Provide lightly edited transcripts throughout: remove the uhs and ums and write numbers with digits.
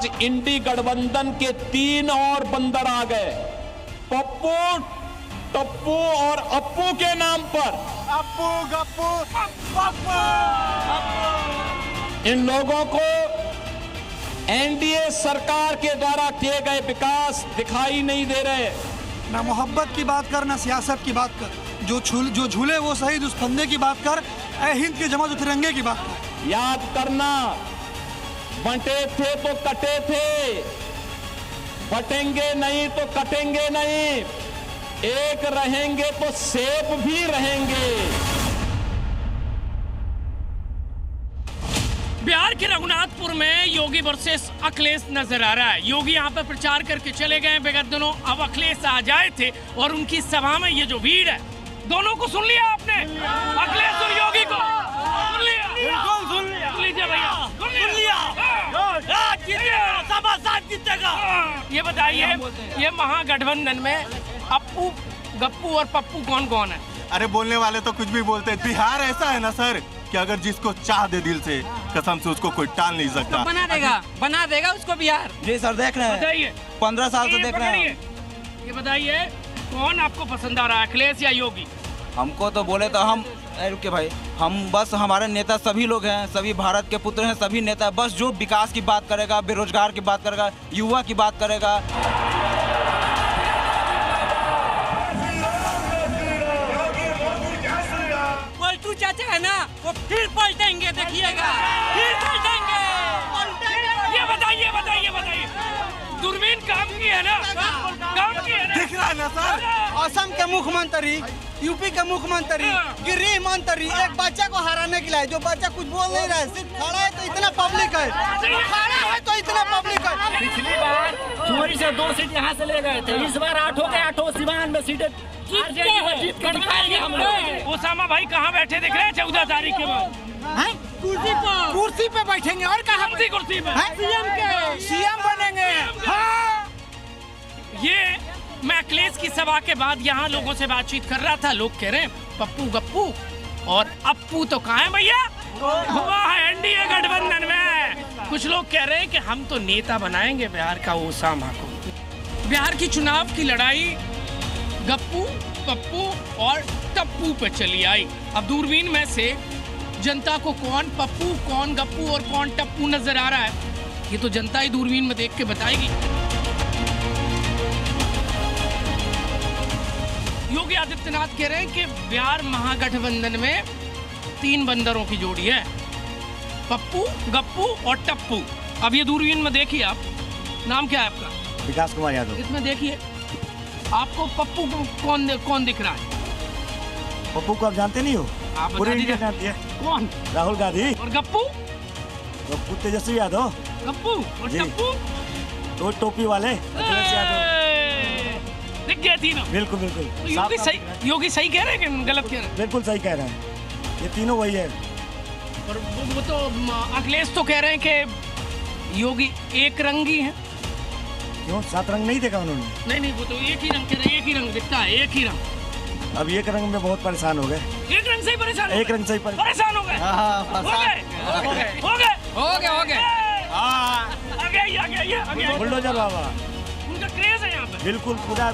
आज इंडी गठबंधन के 3 और बंदर आ गए, पप्पू, टप्पू और अप्पू के नाम पर। अप्पू गप्पू पप्पू। इन लोगों को एनडीए सरकार के द्वारा किए गए विकास दिखाई नहीं दे रहे। ना मोहब्बत की बात कर, ना सियासत की बात कर, जो झूले वो शहीद उस फंदे की बात कर, ऐ हिंद के जमा जो तिरंगे की बात कर। याद करना, बंटे थे तो कटे थे, बटेंगे नहीं तो कटेंगे नहीं, एक रहेंगे तो सेफ भी रहेंगे। बिहार के रघुनाथपुर में योगी वर्सेस अखिलेश नजर आ रहा है। योगी यहाँ पर प्रचार करके चले गए विगत दिनों, अब अखिलेश आ जाए थे और उनकी सभा में ये जो भीड़ है, दोनों को सुन लिया आपने? अखिलेश और योगी को सुन लिया? बिल्कुल सुन लिया। सुन लीजिए भैया, सुन लिया। सभा साथ जीतेगा। ये बताइए, ये महागठबंधन में अप्पू, गप्पू और पप्पू कौन कौन है? अरे बोलने वाले तो कुछ भी बोलते हैं। बिहार ऐसा है ना सर कि अगर जिसको चाह दे दिल से, कसम से उसको कोई टाल नहीं सकता। बना देगा उसको बिहार। जी सर, देख रहे हैं। बताइए, 15 साल से देख रहे हैं। ये बताइए, कौन आपको पसंद आ रहा है, अखिलेश या योगी? हमको तो बोले तो हम रुके भाई, हम बस हमारे नेता सभी लोग हैं, सभी भारत के पुत्र हैं, सभी नेता बस जो विकास की बात करेगा, बेरोजगार की बात करेगा, युवा की बात करेगा। पलटू चाचा है ना, वो फिर पलटेंगे, देखिएगा फिर पलटेंगे। ये बताइए, दूरबीन काम की है ना? काम की है ना? दिख रहा है ना सर? असम के मुख्यमंत्री, यूपी के मुख्यमंत्री, गृह मंत्री एक बच्चे को हराने के लिए, जो बच्चा कुछ बोल नहीं रहा है, सिर्फ खड़ा है तो इतना पब्लिक है, खड़ा है तो इतना पब्लिक है। पिछली बार चोरी से 2 सीट यहाँ से ले गए थे, इस बार 8 के 8 सिवान में सीटें जीत कर दिखाएंगे हम लोग। ओसामा भाई कहाँ बैठे दिख रहे हैं 14 तारीख के बाद? कुर्सी पे बैठेंगे और कहाँ? कुर्सी पे सीएम बनेंगे। हाँ। ये मैं अखिलेश की सभा के बाद यहाँ लोगों से बातचीत कर रहा था, लोग कह रहे हैं पप्पू गप्पू और अप्पू तो कहाँ है भैया? हुआ है एनडीए गठबंधन में। कुछ लोग कह रहे हैं कि हम तो नेता बनाएंगे बिहार का ओसामा को। बिहार की चुनाव की लड़ाई गप्पू, पप्पू और टप्पू पे चली आई। अब दूरबीन में से जनता को कौन पप्पू, कौन गप्पू और कौन टप्पू नजर आ रहा है, ये तो जनता ही दूरबीन में देख के बताएगी। योगी आदित्यनाथ कह रहे हैं कि बिहार महागठबंधन में 3 बंदरों की जोड़ी है, पप्पू, गप्पू और टप्पू। अब ये दूरबीन में देखिए आप, नाम क्या है आपका? विकास कुमार यादव। इसमें देखिए, आपको पप्पू को कौन दिख रहा है? पप्पू को आप जानते नहीं हो? आप पूरी बता इंडिया दीजिए। जानती है। कौन? राहुल गांधी। और गप्पू? गप्पू तेजस्वी यादव। गप्पू और जी। टप्पू? तो टोपी वाले अखिलेश यादव। दिख गए तीनों। बिल्कुल बिल्कुल। तो योगी सही कह रहे हैं कि गलत कह रहे हैं? बिल्कुल सही कह रहे हैं, ये तीनों वही है। और वो तो अखिलेश तो कह रहे हैं कि योगी एक रंगी है। क्यों, 7 रंग नहीं देखा उन्होंने? नहीं, वो तो एक ही रंग कह रहे हैं, एक ही रंग दिखता है, एक ही रंग। अब एक रंग में बहुत परेशान हो गए। एक रंग से ही परेशान? एक रंग से ही परेशान हो गए। हो गए। आ गया। बुलडोजर बाबा, उनका क्रेज है यहाँ पे। बिल्कुल पूरा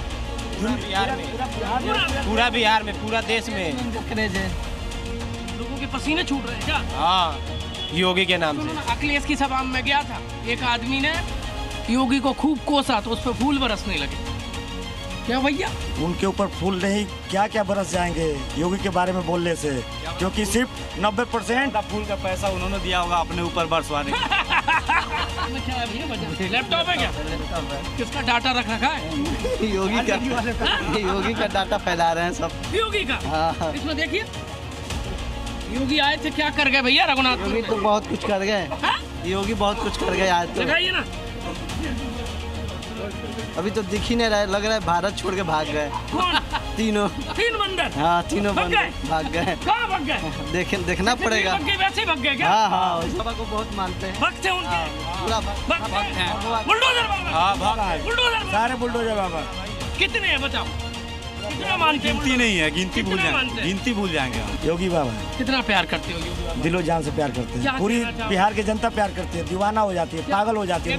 बिहार में, पूरा देश में क्रेज है। लोगों के पसीने छूट रहे हैं क्या? हाँ, योगी के नाम से। अखिलेश की सभा में गया था, एक आदमी ने योगी को खूब कोसा तो उस पर फूल बरसने लगे। क्या भैया? उनके ऊपर फूल नहीं, क्या क्या बरस जाएंगे योगी के बारे में बोलने से, क्योंकि सिर्फ 90% फूल का पैसा उन्होंने दिया होगा अपने ऊपर बरसवाने। लैपटॉप है क्या? किसका डाटा रखा है? योगी का डाटा फैला रहे हैं सब। योगी का? इसमें देखिए, योगी आए थे, क्या कर गए भैया रघुनाथ? योगी तो बहुत कुछ कर गए। योगी बहुत कुछ कर गए आज तो। दिखाइए ना। अभी तो दिख ही नहीं रहा है, लग रहा है भारत छोड़ के भाग गए। कौन? तीन बंदर? हाँ, तीनों भाग बंदर भाग गए। कहाँ भाग गए? देखना पड़ेगा। वैसे ही भाग गए क्या? हाँ, सभा को बहुत मानते हैं। भक्त हैं उनके? पूरा बुलडोजर बाबा? सारे बुलडोजर बाबा। कितने हैं बताओ? कितना मानते हैं? गिनती नहीं है, गिनती भूल कितना जाएंगे, मानते हैं? गिनती भूल जाएंगे हम। योगी बाबा कितना प्यार करते हो योगी बाबा? दिलो जान से प्यार करते क्या हैं, पूरी कहना चाहोगे? बिहार की जनता प्यार करती है, दीवाना हो जाती है, पागल हो जाती है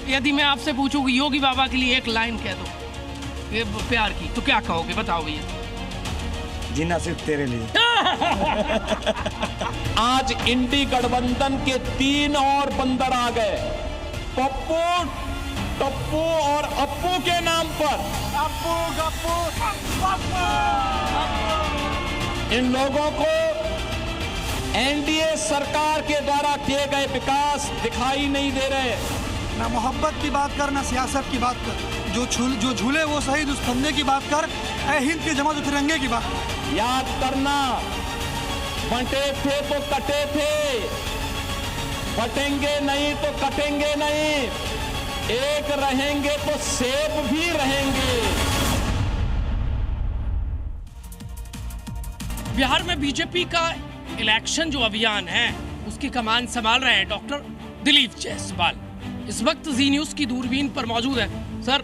यदि मैं आपसे पूछूं कि योगी बाबा के लिए एक लाइन कह दो ये प्यार की, तो क्या कहोगे? बताओ भैया। जीना सिर्फ तेरे लिए। आज इंडी गठबंधन के 3 और बंदर आ गए, पप्पू, टप्पू और अप्पू के नाम पर। अप्पू गप्पू इन लोगों को एनडीए सरकार के द्वारा किए गए विकास दिखाई नहीं दे रहे। ना मोहब्बत की बात कर, ना सियासत की बात कर, जो झूले वो शहीद उस फंदे की बात कर, ऐ हिंद के जमा तिरंगे की बात। याद करना, बंटे थे तो कटे थे, बटेंगे नहीं तो कटेंगे नहीं, एक रहेंगे तो सेब भी रहेंगे। बिहार में बीजेपी का इलेक्शन जो अभियान है उसकी कमान संभाल रहे हैं डॉक्टर दिलीप जायसवाल। इस वक्त जी न्यूज की दूरबीन पर मौजूद है। सर,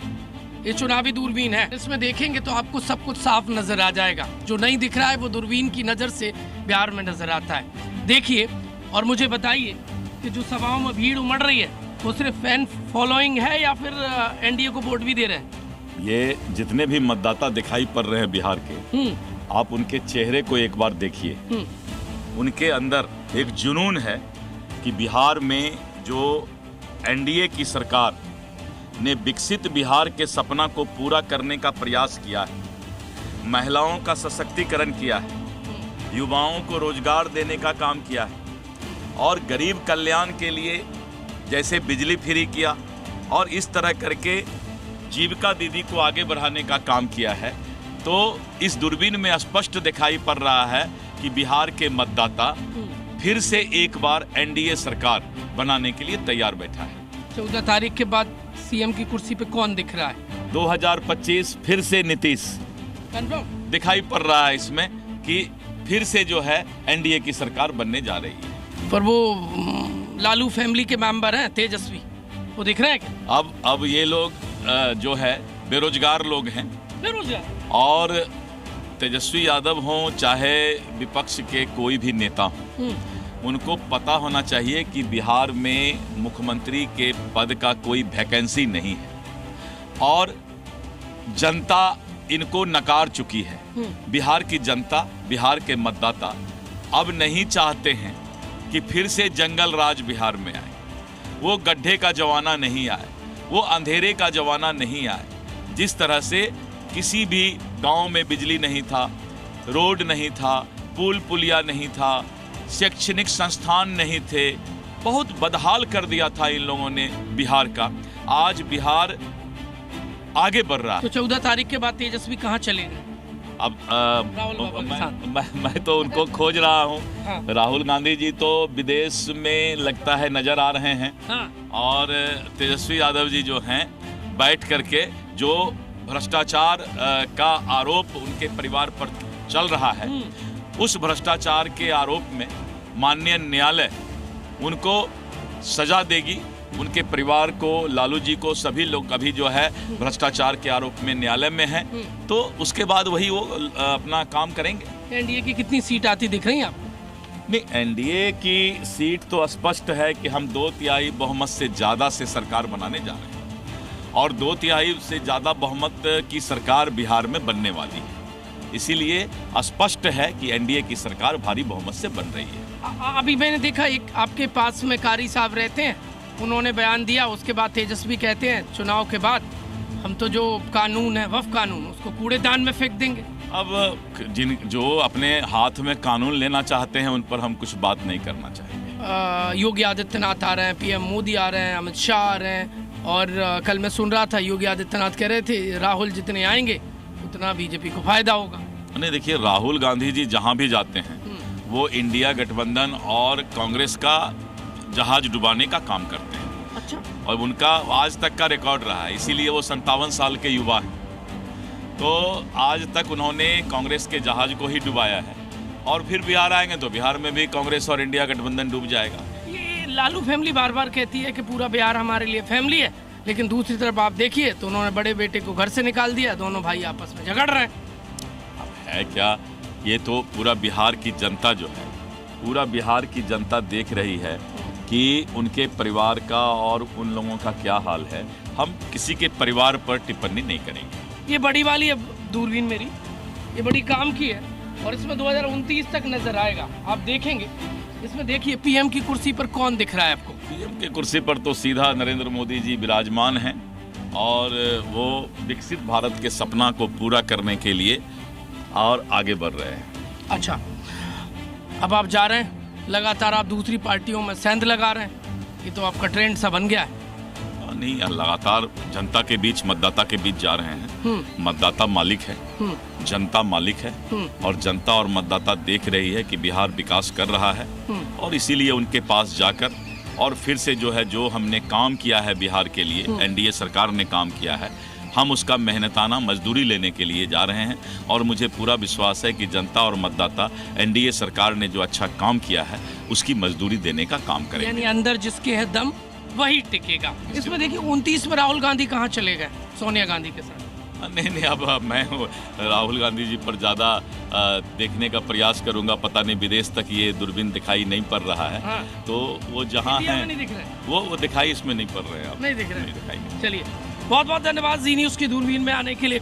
ये चुनावी दूरबीन है, इसमें देखेंगे तो आपको सब कुछ साफ नजर आ जाएगा। जो नहीं दिख रहा है वो दूरबीन की नजर से बिहार में नजर आता है। देखिए और मुझे बताइए कि जो सभाओं में भीड़ उमड़ रही है वो सिर्फ फैन फॉलोइंग है या फिर एनडीए को वोट भी दे रहे हैं? ये जितने भी मतदाता दिखाई पड़ रहे हैं बिहार के, आप उनके चेहरे को एक बार देखिए। उनके अंदर एक जुनून है कि बिहार में जो एनडीए की सरकार ने विकसित बिहार के सपना को पूरा करने का प्रयास किया है, महिलाओं का सशक्तिकरण किया है, युवाओं को रोजगार देने का काम किया है और गरीब कल्याण के लिए जैसे बिजली फ्री किया और इस तरह करके जीविका दीदी को आगे बढ़ाने का काम किया है, तो इस दूरबीन में स्पष्ट दिखाई पड़ रहा है कि बिहार के मतदाता फिर से एक बार एनडीए सरकार बनाने के लिए तैयार बैठा है। 14 तारीख के बाद सीएम की कुर्सी पे कौन दिख रहा है? 2025 फिर से नीतीश कंफर्म दिखाई पड़ रहा है इसमें कि फिर से जो है एनडीए की सरकार बनने जा रही है। पर वो लालू फैमिली के मेंबर हैं तेजस्वी, वो दिख रहे हैं क्या? अब ये लोग जो है बेरोजगार लोग हैं, बेरोजगार, और तेजस्वी यादव हों चाहे विपक्ष के कोई भी नेता हों, उनको पता होना चाहिए कि बिहार में मुख्यमंत्री के पद का कोई वैकेंसी नहीं है और जनता इनको नकार चुकी है। बिहार की जनता, बिहार के मतदाता अब नहीं चाहते हैं कि फिर से जंगल राज बिहार में आए, वो गड्ढे का जमाना नहीं आए, वो अंधेरे का जमाना नहीं आए। जिस तरह से किसी भी गांव में बिजली नहीं था, रोड नहीं था, पुल पुलिया नहीं था, शैक्षणिक संस्थान नहीं थे, बहुत बदहाल कर दिया था इन लोगों ने बिहार का। आज बिहार आगे बढ़ रहा है। तो 14 तारीख के बाद तेजस्वी कहाँ चलेंगे? अब मैं तो उनको खोज रहा हूँ। हाँ। राहुल गांधी जी तो विदेश में लगता है नजर आ रहे हैं। हाँ। और तेजस्वी यादव जी जो हैं बैठ करके जो भ्रष्टाचार का आरोप उनके परिवार पर चल रहा है, उस भ्रष्टाचार के आरोप में माननीय न्यायालय उनको सजा देगी, उनके परिवार को, लालू जी को, सभी लोग अभी जो है भ्रष्टाचार के आरोप में न्यायालय में हैं, तो उसके बाद वही वो अपना काम करेंगे। एनडीए की कितनी सीट आती दिख रही है आपको? नहीं, एनडीए की सीट तो स्पष्ट है कि हम 2/3 बहुमत से ज़्यादा से सरकार बनाने जा रहे हैं और 2/3 से ज़्यादा बहुमत की सरकार बिहार में बनने वाली है। इसीलिए स्पष्ट है कि एनडीए की सरकार भारी बहुमत से बन रही है। अभी मैंने देखा एक आपके पास में कारी साहब रहते हैं, उन्होंने बयान दिया, उसके बाद तेजस्वी कहते हैं चुनाव के बाद हम तो जो कानून है वफ कानून उसको कूड़ेदान में फेंक देंगे। अब जो अपने हाथ में कानून लेना चाहते हैं उन पर हम कुछ बात नहीं करना चाहेंगे। योगी आदित्यनाथ आ रहे हैं, पीएम मोदी आ रहे हैं, अमित शाह आ रहे हैं, और कल मैं सुन रहा था योगी आदित्यनाथ कह रहे थे राहुल जितने आएंगे उतना बीजेपी को फायदा होगा। नहीं, देखिए, राहुल गांधी जी जहां भी जाते हैं वो इंडिया गठबंधन और कांग्रेस का जहाज डुबाने का काम करते हैं। अच्छा। और उनका आज तक का रिकॉर्ड रहा है, इसीलिए वो 57 साल के युवा हैं। तो आज तक उन्होंने कांग्रेस के जहाज को ही डुबाया है और फिर बिहार आएंगे तो बिहार में भी कांग्रेस और इंडिया गठबंधन डूब जाएगा। ये लालू फैमिली बार बार कहती है कि पूरा बिहार हमारे लिए फैमिली है, लेकिन दूसरी तरफ आप देखिए तो उन्होंने बड़े बेटे को घर से निकाल दिया, दोनों भाई आपस में झगड़ रहे हैं। है क्या, ये तो पूरा बिहार की जनता जो है, पूरा बिहार की जनता देख रही है कि उनके परिवार का और उन लोगों का क्या हाल है। हम किसी के परिवार पर टिप्पणी नहीं करेंगे। ये बड़ी वाली है दूरबीन मेरी, ये बड़ी काम की है और इसमें 2029 तक नजर आएगा, आप देखेंगे। इसमें देखिए पीएम की कुर्सी पर कौन दिख रहा है आपको? पीएम की कुर्सी पर तो सीधा नरेंद्र मोदी जी विराजमान हैं और वो विकसित भारत के सपना को पूरा करने के लिए और आगे बढ़ रहे हैं। अच्छा, अब आप जा रहे हैं, लगातार आप दूसरी पार्टियों में सेंध लगा रहे हैं, ये तो आपका ट्रेंड सा बन गया है। नहीं, लगातार जनता के बीच, मतदाता के बीच जा रहे हैं। मतदाता मालिक है, जनता मालिक है और जनता और मतदाता देख रही है कि बिहार विकास कर रहा है और इसीलिए उनके पास जाकर और फिर से जो है, जो हमने काम किया है बिहार के लिए, एनडीए सरकार ने काम किया है, हम उसका मेहनताना मजदूरी लेने के लिए जा रहे हैं और मुझे पूरा विश्वास है कि जनता और मतदाता एनडीए सरकार ने जो अच्छा काम किया है उसकी मजदूरी देने का काम करेंगे। यानी अंदर जिसके है दम वही टिकेगा। इसमें देखिए 29 में राहुल गांधी कहाँ चले गए सोनिया गांधी के साथ? नहीं, अब मैं राहुल गांधी जी पर ज़्यादा देखने का प्रयास करूंगा। पता नहीं विदेश तक ये दूरबीन दिखाई नहीं पड़ रहा है। हाँ। तो वो जहाँ हैं नहीं दिख रहे, वो दिखाई इसमें नहीं पड़ रहे हैं। नहीं दिख रहे। नहीं दिखाई। चलिए, बहुत बहुत धन्यवाद जी न्यूज़ की दूरबीन में आने के लिए।